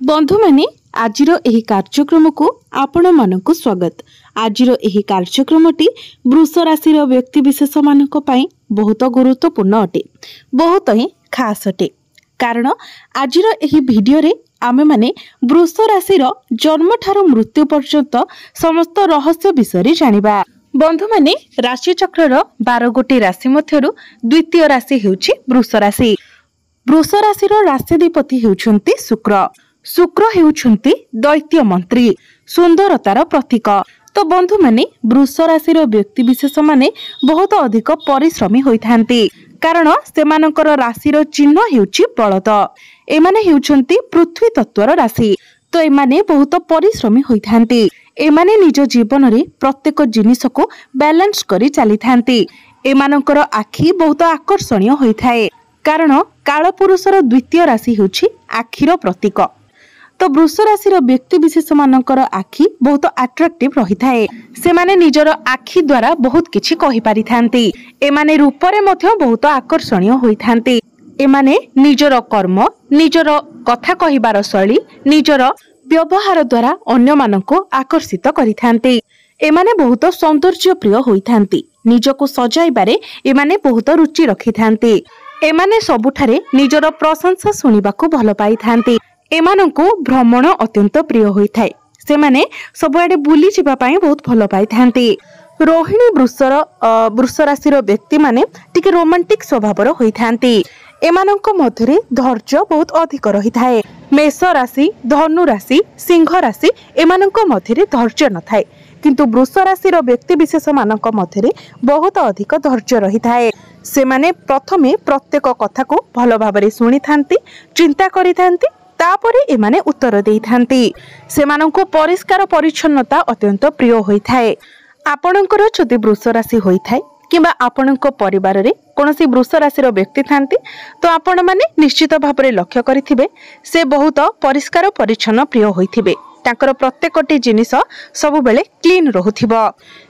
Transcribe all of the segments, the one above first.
बंधु माने आजिर एही कार्यक्रम को आपण मानक स्वागत। आजिर एही कार्यक्रमटी वृष राशि व्यक्ति विशेष मानक पई बहुत गुरुत्वपूर्ण अटे, बहुत ही खास अटे। कारण आजिर एही वीडियो रे आमे माने वृष राशि जन्म ठारू मृत्यु पर्यंत समस्त रहस्य विषय जानिबा। बंधु माने राशि चक्र 12 गोटी राशि मध्यरु द्वितीय राशि हेउछि वृष राशि। वृष राशि राशिधिपति हेउछन्ति शुक्र। शुक्र हेउछन्ति दैत्य मंत्री, सुंदरतार प्रतीक। तो बंधु माने वृष राशि व्यक्ति विशेष माने बहुत अधिक परिश्रमी होइथांती, कारण सेमानकर राशिर चिन्ह हेउछि बलद। एमाने हेउछन्ति पृथ्वी तत्वर राशि, तो एमाने बहुत परिश्रमी होइथांती। एमाने निज जीवन रे प्रत्येक जिनिस को बैलेंस करी चलीथांती। एमानकर आखि बहुत आकर्षणीय होइथाए, कारण कालपुरुषर द्वितीय राशि हेउछि आखिर प्रतीक। तो वृष राशि व्यक्ति विशेष मानकर आखि बहुत अट्राक्टिव रही थाए। से माने निजर आखि द्वारा बहुत किछि कहि पारिथांती। एमाने रूपरे मध्य बहुत आकर्षणीय होइथांती। एमाने निजर कर्म, निजर कथा कहिबार शैली, निजर व्यवहार द्वारा अन्य मानको आकर्षित करिथांती। एमाने बहुत सौंदर्य प्रिय होइथांती। निजको सजाइबारे एमाने बहुत रुचि रखिथांती। एमाने सबुठारे निजर प्रशंसा सुनिबाको भल पाइथांती। एमानंको भ्रमण अत्यंत प्रिय होइथाए। से माने सबआडे बुली जिबा पई बहुत भल पाइथांती। रोहिणी वृष राशि व्यक्ति माने टिके रोमांटिक स्वभावर होइथांती। एमानंको मध्यरे धैर्य बहुत अधिक रहिथाए। मेष राशि, धनु राशि, सिंह राशि एमानंको मध्यरे धैर्य न थाए, किंतु वृष राशि व्यक्ति विशेष मानक मध्यरे बहुत अधिक धैर्य रहिथाए। से माने प्रथमे प्रत्येक कथा को भल भाबरे सुनिथांती, चिंता करिथांती, तापरे एमाने उत्तर देइथांती। सेमानंको परिष्कार परिच्छन्नता अत्यंत प्रिय होइथाए। आपणकर जदि वृष राशि होइथाए किंबा आपणक परिवार रे कोनोसी वृष राशि व्यक्ति थांती, तो आपण माने निश्चित भाबरे लक्ष्य करिथिबे से बहुत परिष्कार परिच्छन्न प्रिय होइथिबे। तांकर प्रत्येकटी जिनिस सब बेले क्लीन रहुथिबो।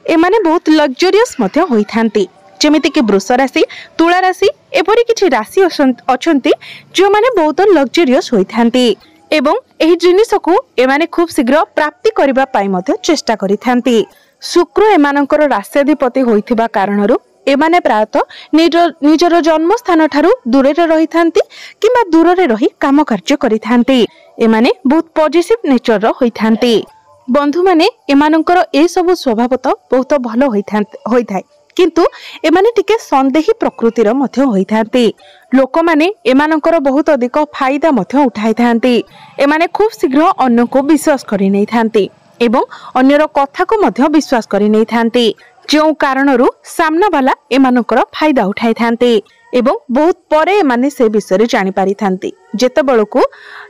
एमाने बहुत लग्जरियस मध्य होइथांती। जेमिति कि वृष राशि, तुला राशि एपरि किछि राशि अछंती जो माने बहुत लग्जरियस होइथांती एवं एही जिनिस को एमाने खूब शीघ्र प्राप्ति करिबा पाई मध्य चेष्टा करिथांती। शुक्र एमानकर राष्ट्राधिपति होइथिबा कारणरु एमाने प्रायतः निजर जन्म स्थान ठारू दूरे रहिथांती किंबा दूरे रही काम कार्य करिथांती। एमाने बहुत पॉजिटिव नेचर होइथांती। बंधु माने एमानकर ए सब स्वभाव तो बहुत भलो होइथाय, किंतु एमाने टिके संदेही प्रकृतिर मध्य होइथांती। लोक माने एमानकर बहुत अधिक फायदा मध्य उठाइथांती। एमाने खूब शीघ्र अन्य को विश्वास करि नैथांती एवं अन्यर कथा को मध्य विश्वास करि नैथांती, जो कारणरु सामना वाला एमानकर फायदा उठाइथांती एवं बहुत परे एमाने से विषय जानि पारिथांती, जेतेबेलकु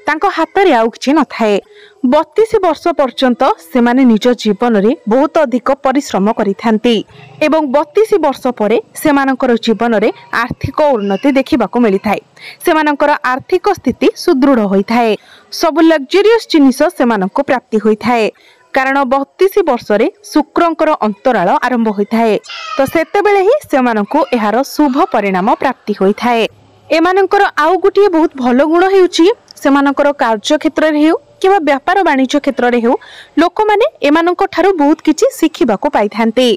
तांको हातरे आउ किछि न थाए। 32 वर्ष पर्यंत से माने निज जीवन रे बहुत अधिक परिश्रम करिथांती एवं 32 वर्ष परे सेमानकर जीवन रे आर्थिक उन्नति देखिबाको मिलिथाए। सेमानकर आर्थिक स्थिति सुदृढ़ होइथाए। सब लग्जरियस जिनिस सेमाननको प्राप्ति होइथाए, कारण 32 वर्ष रे शुक्रंकर अंतराल आरंभ होइथाए। तो सेतेबेले ही सेमाननको एहार शुभ परिणाम प्राप्ति होइथाए। एमानଙ୍କର आउ गोटे बहुत भलो गुण हेउची सेमानଙ୍କର कार्य क्षेत्र रे हेउ किबा व्यापार वाणिज्य क्षेत्र रे हेउ लोक माने एमानଙ୍କ ठारू बहुत किछि सिखिबाको पाइथांते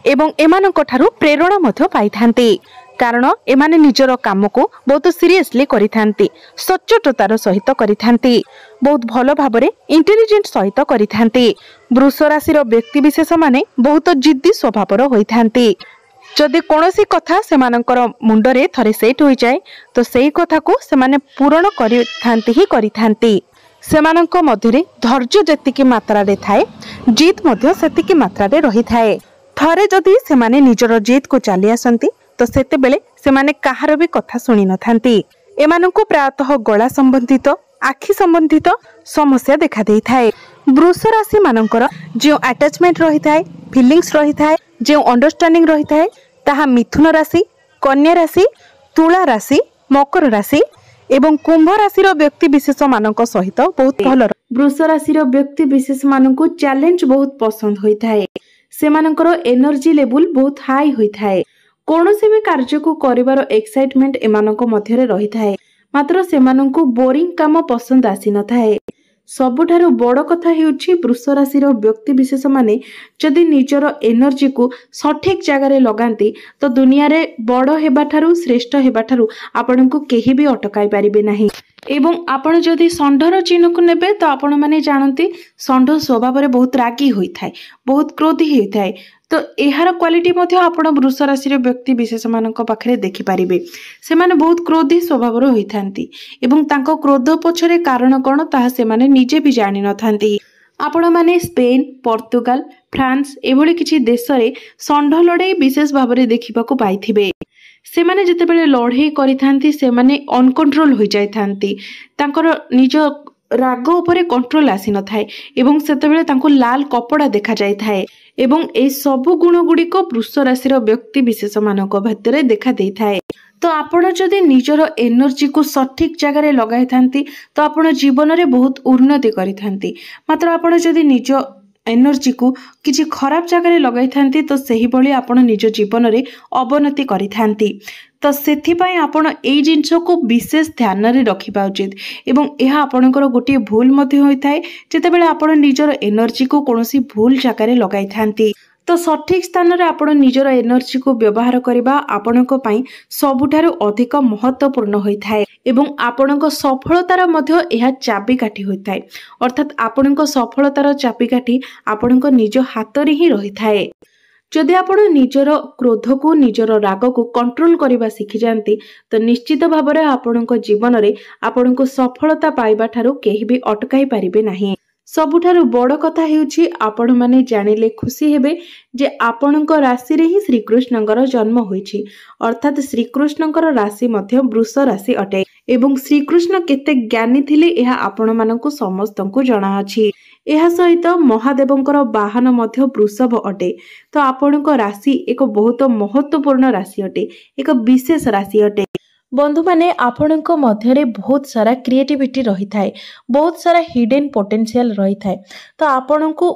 एवं एमानଙ୍କ ठारू प्रेरणा मध्य पाइथांते, कारण एमाने निजर काम को बहुत सीरियसली करिथांती, सचोटतार सहित करिथांती, बहुत भलो भाबरे इंटेलिजेंट सहित करिथांती। वृष राशि व्यक्ति विशेष माने बहुत जिद्दी स्वभावर होइथांती। जदि कोनोसी कथा सेमानकर मुंडरे थरे सेट होई जाय तो सेही कथा को सेमाने पूर्ण करिथांती ही करिथांती। सेमानक मध्यरे धैर्य जेतिकी मात्रा रे थाए, जीत मध्य सेतिकी मात्रा रे रही थाए। थरे जदि सेमाने निजर जीत को चली आसंती तो सेते बेले सेमाने काहार भी कथा सुनी न थांती। एमाननको प्रायतः गला संबंधित, आखि संबंधित समस्या देखा देई थाए। वृष राशि मानकर जो अटैचमेंट रही थाए, फीलिंग्स रही थाए, जो अंडरस्टैंडिंग रही थाए, ताहा मिथुन राशि, कन्या राशि, तुला राशि, मकर राशि एवं कुंभ राशि व्यक्ति विशेष मानक सहित बहुत भल। वृष राशि व्यक्ति विशेष मानक चैलेंज बहुत पसंद होइथाए। सेमानकर एनर्जी लेवल बहुत हाई होइथाए। कोनोसी भी कार्य को करिवार एक्साइटमेंट एमानक मध्यरे रही थाए, मात्र सेमानंकु बोरिंग काम पसंद आसी न थाए। ସବୁଠାରୁ ବଡ଼ କଥା ହେଉଛି ବୃଷ ରାଶିର ବ୍ୟକ୍ତି ବିଶେଷ ମାନେ ଯଦି ନିଜର ଏନର୍ଜିକୁ ସଠିକ୍ ଜାଗାରେ ଲଗାନ୍ତି ତ ଦୁନିଆରେ ବଡ଼ ହେବାଠାରୁ ଶ୍ରେଷ୍ଠ ହେବାଠାରୁ ଆପଣଙ୍କୁ କେହି ବି ଅଟକାଇ ପାରିବେ ନାହିଁ। ଏବଂ ଆପଣ ଯଦି ଷଣ୍ଢର ଚିହ୍ନକୁ ନେବେ ତ ଆପଣମାନେ ଜାଣନ୍ତି ଷଣ୍ଢ ସ୍ୱଭାବରେ ବହୁତ ରାଗି ହୋଇଥାଏ, ବହୁତ କ୍ରୋଧୀ ହୋଇଥାଏ। ତ ଏହାର କ୍ୱାଲିଟି ମଧ୍ୟ ଆପଣ ବୃଷ ରାଶିର ବ୍ୟକ୍ତି ବିଶେଷମାନଙ୍କ ପାଖରେ ଦେଖିପାରିବେ। ସେମାନେ ବହୁତ କ୍ରୋଧୀ ସ୍ୱଭାବର ହୋଇଥାନ୍ତି ଏବଂ ତାଙ୍କ କ୍ରୋଧ ପଛରେ କାରଣ କ'ଣ ତାହା ସେମାନେ ନିଜେ ବି ଜାଣିନଥାନ୍ତି। ଆପଣମାନେ ସ୍ପେନ୍, ପର୍ତ୍ତୁଗାଲ, ଫ୍ରାନ୍ସ ଏଭଳି କିଛି ଦେଶରେ ଷଣ୍ଢ ଲଢ଼େଇ ବିଶେଷ ଭାବରେ ଦେଖିବାକୁ ପାଇଥିବେ। ସେମାନେ ଯେତେବେଳେ ଲଢ଼େଇ କରିଥାନ୍ତି ସେମାନେ ଅନକଣ୍ଟ୍ରୋଲ ହୋଇଯାଇଥାନ୍ତି, ତାଙ୍କର ନିଜ ରାଗ ଉପରେ କଣ୍ଟ୍ରୋଲ ଆସିନଥାଏ ଏବଂ ସେତେବେଳେ ତାଙ୍କୁ ଲାଲ କପଡ଼ା ଦେଖାଯାଇଥାଏ ଏବଂ ଏହି ସବୁ ଗୁଣ ଗୁଡ଼ିକ ବୃଷ ରାଶିର ବ୍ୟକ୍ତି ବିଶେଷମାନଙ୍କ ଭିତରେ ଦେଖା ଦେଇଥାଏ। ତ ଆପଣ ଯଦି ନିଜର ଏନର୍ଜିକୁ ସଠିକ୍ ଜାଗାରେ ଲଗାଇଥାନ୍ତି ତ ଆପଣ ଜୀବନରେ ବହୁତ ଉନ୍ନତି କରିଥାନ୍ତି। ମାତ୍ର ଆପଣ ଯଦି ନିଜ ଏନର୍ଜିକୁ କିଛି ଖରାପ ଜାଗାରେ ଲଗାଇଥାନ୍ତି ତ ସେହିଭଳି ଆପଣ ନିଜ ଜୀବନରେ ଅବନତି କରିଥାନ୍ତି। ତ ସେଥିପାଇଁ ଆପଣ ଏଇ ଜିନିଷକୁ ବିଶେଷ ଧ୍ୟାନରେ ରଖିବା ଉଚିତ ଏବଂ ଏହା ଆପଣଙ୍କର ଗୋଟିଏ ଭୁଲ ମଧ୍ୟ ହୋଇଥାଏ ଯେତେବେଳେ ଆପଣ ନିଜର ଏନର୍ଜିକୁ କୌଣସି ଭୁଲ ଜାଗାରେ ଲଗାଇଥାନ୍ତି। ତ ସଠିକ୍ ସ୍ଥାନରେ ଆପଣ ନିଜର ଏନର୍ଜିକୁ ବ୍ୟବହାର କରିବା ଆପଣଙ୍କ ପାଇଁ ସବୁଠାରୁ ଅଧିକ ମହତ୍ତ୍ୱପୂର୍ଣ୍ଣ ହୋଇଥାଏ ଏବଂ ଆପଣଙ୍କ ସଫଳତାର ମଧ୍ୟ ଏହା ଚାବିକାଠି ହୋଇଥାଏ। ଅର୍ଥାତ୍ ଆପଣଙ୍କ ସଫଳତାର ଚାବିକାଠି ଆପଣଙ୍କ ନିଜ ହାତରେ ହିଁ ରହିଥାଏ। ଯଦି ଆପଣ ନିଜର କ୍ରୋଧକୁ ନିଜର ରାଗକୁ କଣ୍ଟ୍ରୋଲ କରିବା ଶିଖିଯାଆନ୍ତି ତ ନିଶ୍ଚିତ ଭାବରେ ଆପଣଙ୍କ ଜୀବନରେ ଆପଣଙ୍କୁ ସଫଳତା ପାଇବା ଠାରୁ କେହି ବି ଅଟକାଇ ପାରିବେ ନାହିଁ। ସବୁଠାରୁ ବଡ଼ କଥା ହେଉଛି ଆପଣମାନେ ଜାଣିଲେ ଖୁସି ହେବେ ଯେ ଆପଣଙ୍କ ରାଶିରେ ହିଁ ଶ୍ରୀକୃଷ୍ଣଙ୍କର ଜନ୍ମ ହୋଇଛି। ଅର୍ଥାତ୍ ଶ୍ରୀକୃଷ୍ଣଙ୍କର ରାଶି ମଧ୍ୟ ବୃଷ ରାଶି ଅଟେ ଏବଂ ଶ୍ରୀକୃଷ୍ଣ କେତେ ଜ୍ଞାନୀ ଥିଲେ ଏହା ଆପଣମାନଙ୍କୁ ସମସ୍ତଙ୍କୁ ଜଣାଅଛି। ଏହା ସହିତ ମହାଦେବଙ୍କର ବାହନ ମଧ୍ୟ ବୃଷଭ ଅଟେ। ତ ଆପଣଙ୍କ ରାଶି ଏକ ବହୁତ ମହତ୍ତ୍ୱପୂର୍ଣ୍ଣ ରାଶି ଅଟେ, ଏକ ବିଶେଷ ରାଶି ଅଟେ। ବନ୍ଧୁମାନେ ଆପଣଙ୍କ ମଧ୍ୟରେ ବହୁତ ସାରା କ୍ରିଏଟିଭିଟି ରହିଥାଏ, ବହୁତ ସାରା ହିଡେନ୍ ପୋଟେନ୍ସିଆଲ ରହିଥାଏ। ତ ଆପଣଙ୍କୁ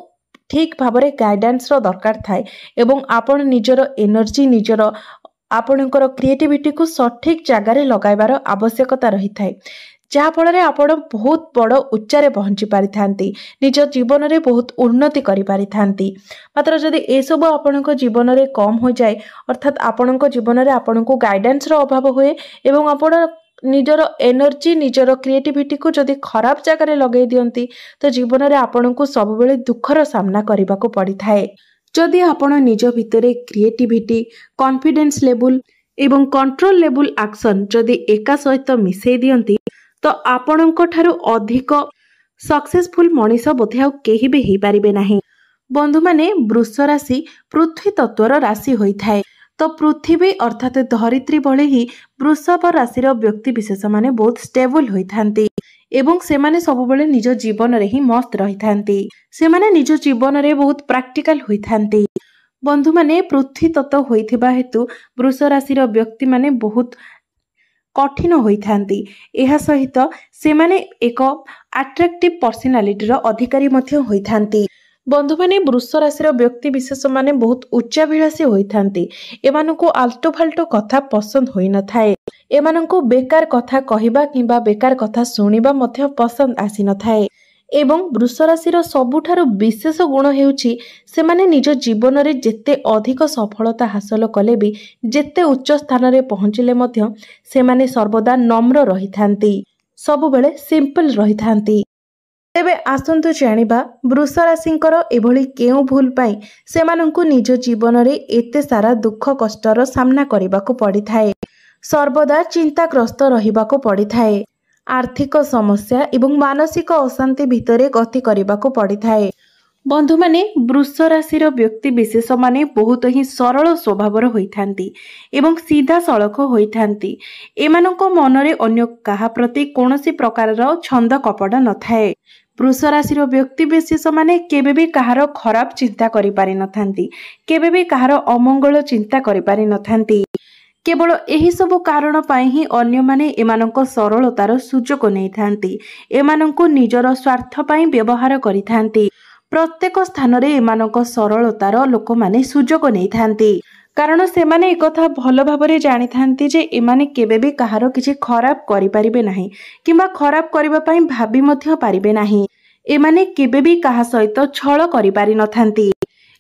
ଠିକ୍ ଭାବରେ ଗାଇଡାନ୍ସର ଦରକାର ଥାଏ ଏବଂ ଆପଣ ନିଜର ଏନର୍ଜି ନିଜର ଆପଣଙ୍କର କ୍ରିଏଟିଭିଟିକୁ ସଠିକ୍ ଜାଗାରେ ଲଗାଇବାର ଆବଶ୍ୟକତା ରହିଥାଏ, ଯାହାଫଳରେ ଆପଣ ବହୁତ ବଡ଼ ଉଚ୍ଚାରେ ପହଞ୍ଚି ପାରିଥାନ୍ତି, ନିଜ ଜୀବନରେ ବହୁତ ଉନ୍ନତି କରିପାରିଥାନ୍ତି। ମାତ୍ର ଯଦି ଏସବୁ ଆପଣଙ୍କ ଜୀବନରେ କମ୍ ହୋଇଯାଏ ଅର୍ଥାତ୍ ଆପଣଙ୍କ ଜୀବନରେ ଆପଣଙ୍କୁ ଗାଇଡାନ୍ସର ଅଭାବ ହୁଏ ଏବଂ ଆପଣ ନିଜର ଏନର୍ଜି ନିଜର କ୍ରିଏଟିଭିଟିକୁ ଯଦି ଖରାପ ଜାଗାରେ ଲଗାଇ ଦିଅନ୍ତି ତ ଜୀବନରେ ଆପଣଙ୍କୁ ସବୁବେଳେ ଦୁଃଖର ସାମ୍ନା କରିବାକୁ ପଡ଼ିଥାଏ। ଯଦି ଆପଣ ନିଜ ଭିତରେ କ୍ରିଏଟିଭିଟି, କନଫିଡେନ୍ସ ଲେବୁଲ ଏବଂ କଣ୍ଟ୍ରୋଲ ଲେବୁଲ ଆକ୍ସନ ଯଦି ଏକା ସହିତ ମିଶାଇ ଦିଅନ୍ତି ତ ଆପଣଙ୍କ ଠାରୁ ଅଧିକ ସକ୍ସେସଫୁଲ ମଣିଷ ବୋଧେ ଆଉ କେହି ବି ହେଇପାରିବେ ନାହିଁ। ବନ୍ଧୁମାନେ ବୃଷ ରାଶି ପୃଥ୍ୱୀ ତତ୍ତ୍ୱର ରାଶି ହୋଇଥାଏ। ତ ପୃଥିବୀ ଅର୍ଥାତ୍ ଧରିତ୍ରୀ ଭଳି ହିଁ ବୃଷଭ ରାଶିର ବ୍ୟକ୍ତି ବିଶେଷ ମାନେ ବହୁତ ଷ୍ଟେବଲ ହୋଇଥାନ୍ତି ଏବଂ ସେମାନେ ସବୁବେଳେ ନିଜ ଜୀବନରେ ହିଁ ମସ୍ତ ରହିଥାନ୍ତି। ସେମାନେ ନିଜ ଜୀବନରେ ବହୁତ ପ୍ରାକ୍ଟିକାଲ ହୋଇଥାନ୍ତି। ବନ୍ଧୁମାନେ ପୃଥ୍ୱୀ ତତ୍ତ୍ୱ ହୋଇଥିବା ହେତୁ ବୃଷ ରାଶିର ବ୍ୟକ୍ତିମାନେ ବହୁତ କଠିନ ହୋଇଥାନ୍ତି। ଏହା ସହିତ ସେମାନେ ଏକ ଆଟ୍ରାକ୍ଟିଭ ପର୍ସନାଲିଟିର ଅଧିକାରୀ ମଧ୍ୟ ହୋଇଥାନ୍ତି। ବନ୍ଧୁମାନେ ବୃଷ ରାଶିର ବ୍ୟକ୍ତି ବିଶେଷ ମାନେ ବହୁତ ଉଚ୍ଚାଭିଳାଷୀ ହୋଇଥାନ୍ତି। ଏମାନଙ୍କୁ ଆଲତୁ ଫାଲତୁ କଥା ପସନ୍ଦ ହୋଇନଥାଏ। ଏମାନଙ୍କୁ ବେକାର କଥା କହିବା କିମ୍ବା ବେକାର କଥା ଶୁଣିବା ମଧ୍ୟ ପସନ୍ଦ ଆସିନଥାଏ। ଏବଂ ବୃଷ ରାଶିର ସବୁଠାରୁ ବିଶେଷ ଗୁଣ ହେଉଛି ସେମାନେ ନିଜ ଜୀବନରେ ଯେତେ ଅଧିକ ସଫଳତା ହାସଲ କଲେ ବି ଯେତେ ଉଚ୍ଚ ସ୍ଥାନରେ ପହଞ୍ଚିଲେ ମଧ୍ୟ ସେମାନେ ସର୍ବଦା ନମ୍ର ରହିଥାନ୍ତି, ସବୁବେଳେ ସିମ୍ପଲ ରହିଥାନ୍ତି। ତେବେ ଆସନ୍ତୁ ଜାଣିବା ବୃଷ ରାଶିଙ୍କର ଏଭଳି କେଉଁ ଭୁଲ ପାଇଁ ସେମାନଙ୍କୁ ନିଜ ଜୀବନରେ ଏତେ ସାରା ଦୁଃଖ କଷ୍ଟର ସାମ୍ନା କରିବାକୁ ପଡ଼ିଥାଏ, ସର୍ବଦା ଚିନ୍ତାଗ୍ରସ୍ତ ରହିବାକୁ ପଡ଼ିଥାଏ, ଆର୍ଥିକ ସମସ୍ୟା ଏବଂ ମାନସିକ ଅଶାନ୍ତି ଭିତରେ ଗତି କରିବାକୁ ପଡ଼ିଥାଏ। ବନ୍ଧୁମାନେ ବୃଷ ରାଶିର ବ୍ୟକ୍ତି ବିଶେଷ ମାନେ ବହୁତ ହିଁ ସରଳ ସ୍ୱଭାବର ହୋଇଥାନ୍ତି ଏବଂ ସିଧାସଳଖ ହୋଇଥାନ୍ତି। ଏମାନଙ୍କ ମନରେ ଅନ୍ୟ କାହା ପ୍ରତି କୌଣସି ପ୍ରକାରର ଛନ୍ଦ କପଟ ନଥାଏ। ବୃଷ ରାଶିର ବ୍ୟକ୍ତି ବିଶେଷ ମାନେ କେବେ ବି କାହାର ଖରାପ ଚିନ୍ତା କରିପାରିନଥାନ୍ତି, କେବେ ବି କାହାର ଅମଙ୍ଗଳ ଚିନ୍ତା କରିପାରିନଥାନ୍ତି। କେବଳ ଏହି ସବୁ କାରଣ ପାଇଁ ହିଁ ଅନ୍ୟମାନେ ଏମାନଙ୍କ ସରଳତାର ସୁଯୋଗ ନେଇଥାନ୍ତି, ଏମାନଙ୍କୁ ନିଜର ସ୍ୱାର୍ଥ ପାଇଁ ବ୍ୟବହାର କରିଥାନ୍ତି। ପ୍ରତ୍ୟେକ ସ୍ଥାନରେ ଏମାନଙ୍କ ସରଳତାର ଲୋକମାନେ ସୁଯୋଗ ନେଇଥାନ୍ତି, କାରଣ ସେମାନେ ଏକଥା ଭଲ ଭାବରେ ଜାଣିଥାନ୍ତି ଯେ ଏମାନେ କେବେ ବି କାହାର କିଛି ଖରାପ କରିପାରିବେ ନାହିଁ କିମ୍ବା ଖରାପ କରିବା ପାଇଁ ଭାବି ମଧ୍ୟ ପାରିବେ ନାହିଁ। एमाने केबे भी काहा सहित छल करि पारि नथांती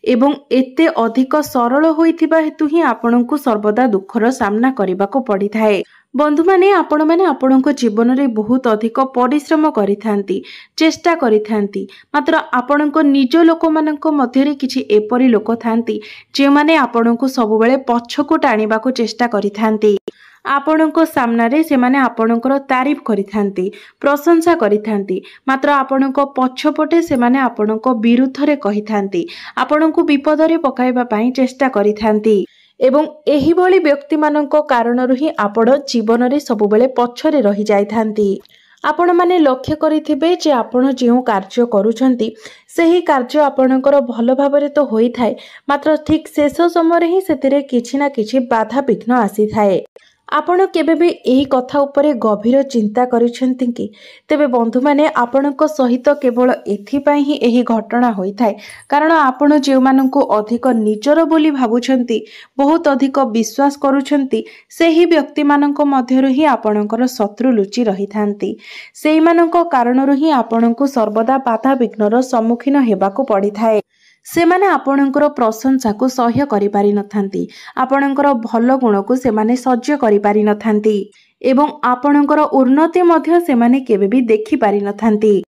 एवं एते अधिक सरल होइथिबा हेतु ही आपणको सर्वदा दुखर सामना करबाको पड़िथाए। बंधु माने आपण माने आपणको जीवन रे बहुत अधिक परिश्रम करिथांती, चेष्टा करिथांती, मात्र आपणको निज लोक मानक मध्य रे किछि एपरि लोक थांती जे माने आपणको सब बेले पछको टाणीबाको चेष्टा करिथांती। आपणको सामना रे से माने आपणकर तारीफ करिथांती, प्रशंसा करिथांती, मात्र आपणको पछपटे से माने आपणको विरुद्ध रे कहिथांती, आपणको विपद रे पकाइबा पई चेष्टा करिथांती एवं एही भली व्यक्ति मानक कारणरु ही आपण जीवन रे सब बेले पछरे रहि जाइथांती। आपण माने लक्ष्य करिथिबे जे आपण जेउ कार्य करूछंती सेही कार्य आपणकर भल भाबरे तो होई थाए, मात्र ठीक शेष समय रे ही सेतिरे किछि ना किछि बाधा विघ्न आसी थाए। आपण केबे भी एही कथा उपरे गभीर चिंता करिसेंती कि तेबे बंधु माने आपणक सहित केवल एथिपाई ही एही घटना होई थाए, कारण आपण जे माननकु अधिक निजर बोली भाबुछंती, बहुत अधिक विश्वास करूछंती, सेही व्यक्ति माननक मध्यरु ही आपणकर शत्रु लुचि रही थांती। सेही माननक कारणरु ही आपणकु सर्वदा बाधा विघ्नर सम्मुखीन हेबाकु पड़ी थाए। से माने आपणकर प्रशंसा को सह्य करि पारि नथांती, आपणकर भल गुण को से माने सह्य करि पारि नथांती एवं आपणकर उन्नति मध्य से माने केबे भी देखि पारि नथांती।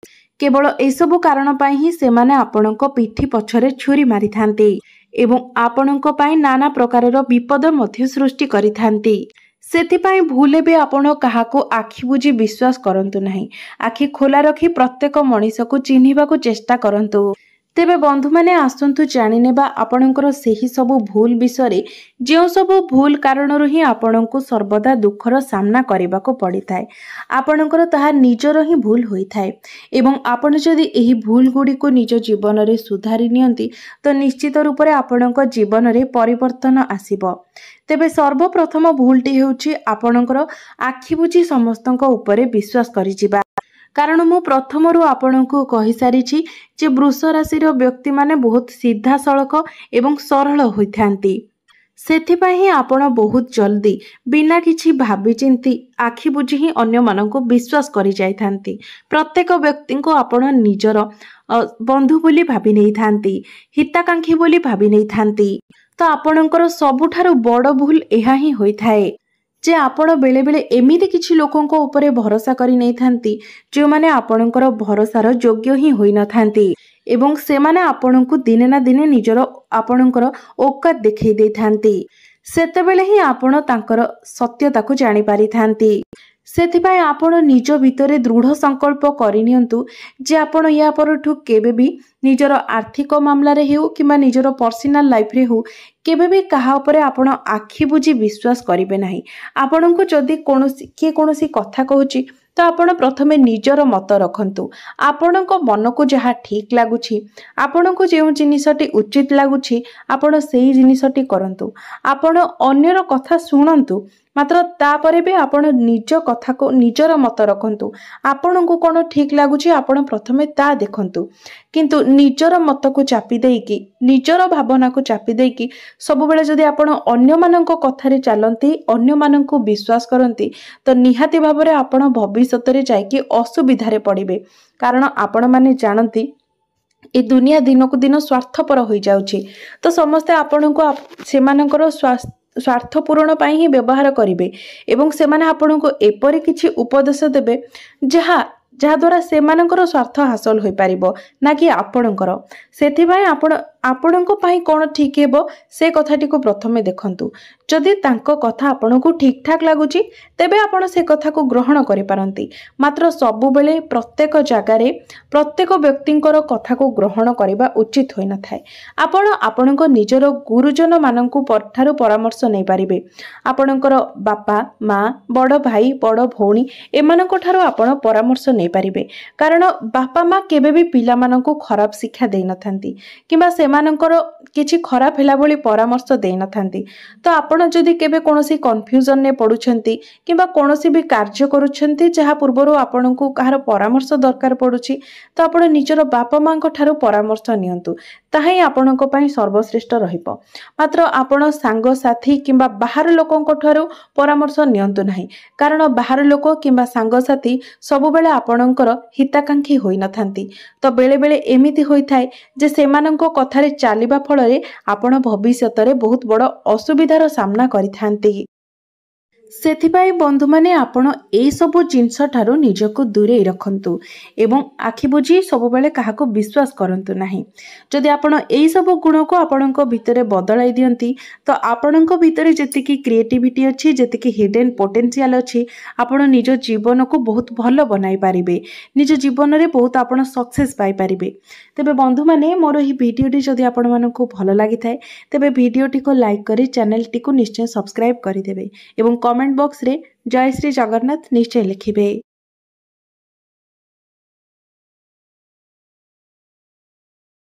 केवल एसबु कारण पाई ही से माने आपणक पिठी पछरे छुरी मारि थांती एवं आपणक पाई नाना प्रकारर विपद मध्य सृष्टि करि थांती। सेथिपाई भूले भी आपण काहाको आखि बुझी विश्वास करंतु नहीं, आखि खोला रखी प्रत्येक मनीष को चिन्हिबा को चेष्टा करंतु। तेबे बंधु माने आसंतु जानिनेबा आपणकर सेही सबु भूल विषय जो सबु भूल कारणरु ही आपणको सर्वदा दुखर सामना करबाको पड़िथाए। आपणकर ताहा निजर ही भूल होइथाए एवं आपण जदि एही भूल गुडी को निज जीवन रे सुधारी नियंती तो निश्चित रूप रे आपणक जीवन रे परिवर्तन आसीबो। तेबे सर्वप्रथम भूलटी हेउची आपणकर आखि बुझी समस्तक उपरे विश्वास करि जिबा। कारण मु प्रथमरु आपणको कहि सारिछि जे वृष राशि व्यक्ति माने बहुत सीधा सड़क एवं सरल होइथांती। सेथिपाई ही आपण बहुत जल्दी बिना किछि भाबी चिंती आखि बुझी ही अन्य माननको विश्वास करि जाइथांती। प्रत्येक व्यक्ति को आपण निजर बंधु बोली भाबी नै थांती, हिताकांक्षी बोली भाबी नै थांती। तो आपणकर सबुठारु बड़ भूल एहा ही होइथाए जे आपण बेले बेले एमिति किछि लोकंको उपरे भरोसा करि नै थांती जो माने आपणकर भरोसार योग्य ही होई न थांती एवं से माने आपणको दिने ना दिने निजर आपणकर औकात देखै दै थांती। सेतेबेले ही आपण तांकर सत्यता को जानि पारि थांती। सेथिपाई आपण निज भितरे दृढ़ संकल्प करिनियंतु जे आपण या परठु केबे भी निजर आर्थिक मामला रे हेउ किबा निजर पर्सनल लाइफ रे हो केबे भी कहा उपरे आपण आखि बुझी विश्वास करिवे नाही। आपणको जदि कोनोसी कथा कहूची तो आपण प्रथमे निजर मत रखंतु। आपणको मन को जहा ठीक लागुची, आपणको जेउ जिनिसटी उचित लागुची आपण सेही जिनिसटी करंतु। आपण अन्यर कथा सुनंतु, मात्र तापरे भी आपण निज कथा को निजर मत रखंतु। आपणको कोन ठीक लागुची आपण प्रथमे ता देखंतु, किंतु निजर मत को चापी देकी, निजर भावना को चापी देकी सब बेले जदि आपण अन्य मानक कथारे चलंती, अन्य मानक विश्वास करंती तो निहाती भाबरे आपण भविष्यत रे जायकी असुविधा रे पड़िबे। कारण आपण माने जानंती ए दुनिया दिन को दिन स्वार्थपर हो जाउची, तो समस्ते आपण को सेमानकर स्वार्थ पूरण पाई ही व्यवहार करिवे एवं सेमाने आपण को एपरि किछि उपदेश देबे जहा द्वारा सेमानकर स्वार्थ हासिल होई पारिबो ना कि आपणकर। सेथिबाई आपणको पाई कोन ठीक हेबो से कथाटी को प्रथमे देखंतु। जदि तांको कथा आपणको ठीक ठाक लागुची तेबे आपण से कथा को ग्रहण करि पारंती, मात्र सबु बेले प्रत्येक जगारे प्रत्येक व्यक्तिंकर कथा को ग्रहण करिबा उचित होई न थाए। आपण आपणको निजर गुरुजन माननकु ठारू परामर्श नै पारिबे। आपणकर बापा माँ, बड़ भाई, बड़ भौणी एमानको ठारू आपण परामर्श नै पारिबे, कारण बापा माँ केबे भी पिला माननकु खराब शिक्षा देई नथांती किबा से ସେମାନଙ୍କର କିଛି ଖରାପ ହେଲା ଭଳି ପରାମର୍ଶ ଦେଇନଥାନ୍ତି। ତ ଆପଣ ଯଦି କେବେ କୌଣସି କନଫ୍ୟୁଜନରେ ପଡ଼ୁଛନ୍ତି କିମ୍ବା କୌଣସି ବି କାର୍ଯ୍ୟ କରୁଛନ୍ତି ଯାହା ପୂର୍ବରୁ ଆପଣଙ୍କୁ କାହାର ପରାମର୍ଶ ଦରକାର ପଡ଼ୁଛି, ତ ଆପଣ ନିଜର ବାପା ମାଙ୍କ ଠାରୁ ପରାମର୍ଶ ନିଅନ୍ତୁ। ତାହା ହିଁ ଆପଣଙ୍କ ପାଇଁ ସର୍ବଶ୍ରେଷ୍ଠ ରହିବ। ମାତ୍ର ଆପଣ ସାଙ୍ଗସାଥୀ କିମ୍ବା ବାହାର ଲୋକଙ୍କ ଠାରୁ ପରାମର୍ଶ ନିଅନ୍ତୁ ନାହିଁ, କାରଣ ବାହାର ଲୋକ କିମ୍ବା ସାଙ୍ଗସାଥୀ ସବୁବେଳେ ଆପଣଙ୍କର ହିତାକାଂକ୍ଷୀ ହୋଇନଥାନ୍ତି। ତ ବେଳେବେଳେ ଏମିତି ହୋଇଥାଏ ଯେ ସେମାନଙ୍କ କଥାରେ ଚାଲିବା ଫଳରେ ଆପଣ ଭବିଷ୍ୟତରେ ବହୁତ ବଡ଼ ଅସୁବିଧାର ସାମ୍ନା କରିଥାନ୍ତି। ସେଥିପାଇଁ ବନ୍ଧୁମାନେ ଆପଣ ଏଇସବୁ ଜିନିଷ ଠାରୁ ନିଜକୁ ଦୂରେଇ ରଖନ୍ତୁ ଏବଂ ଆଖି ବୁଜି ସବୁବେଳେ କାହାକୁ ବିଶ୍ୱାସ କରନ୍ତୁ ନାହିଁ। ଯଦି ଆପଣ ଏଇସବୁ ଗୁଣକୁ ଆପଣଙ୍କ ଭିତରେ ବଦଳାଇ ଦିଅନ୍ତି, ତ ଆପଣଙ୍କ ଭିତରେ ଯେତିକି କ୍ରିଏଟିଭିଟି ଅଛି, ଯେତିକି ହିଡେନ୍ ପୋଟେନ୍ସିଆଲ ଅଛି, ଆପଣ ନିଜ ଜୀବନକୁ ବହୁତ ଭଲ ବନାଇ ପାରିବେ। ନିଜ ଜୀବନରେ ବହୁତ ଆପଣ ସକ୍ସେସ୍ ପାଇପାରିବେ। ତେବେ ବନ୍ଧୁମାନେ, ମୋର ଏହି ଭିଡ଼ିଓଟି ଯଦି ଆପଣମାନଙ୍କୁ ଭଲ ଲାଗିଥାଏ, ତେବେ ଭିଡ଼ିଓଟିକୁ ଲାଇକ୍ କରି ଚ୍ୟାନେଲଟିକୁ ନିଶ୍ଚୟ ସବସ୍କ୍ରାଇବ୍ କରିଦେବେ ଏବଂ କମେଣ୍ଟ ବକ୍ସରେ ଜୟ ଶ୍ରୀ ଜଗନ୍ନାଥ ନିଶ୍ଚୟ ଲେଖିବେ।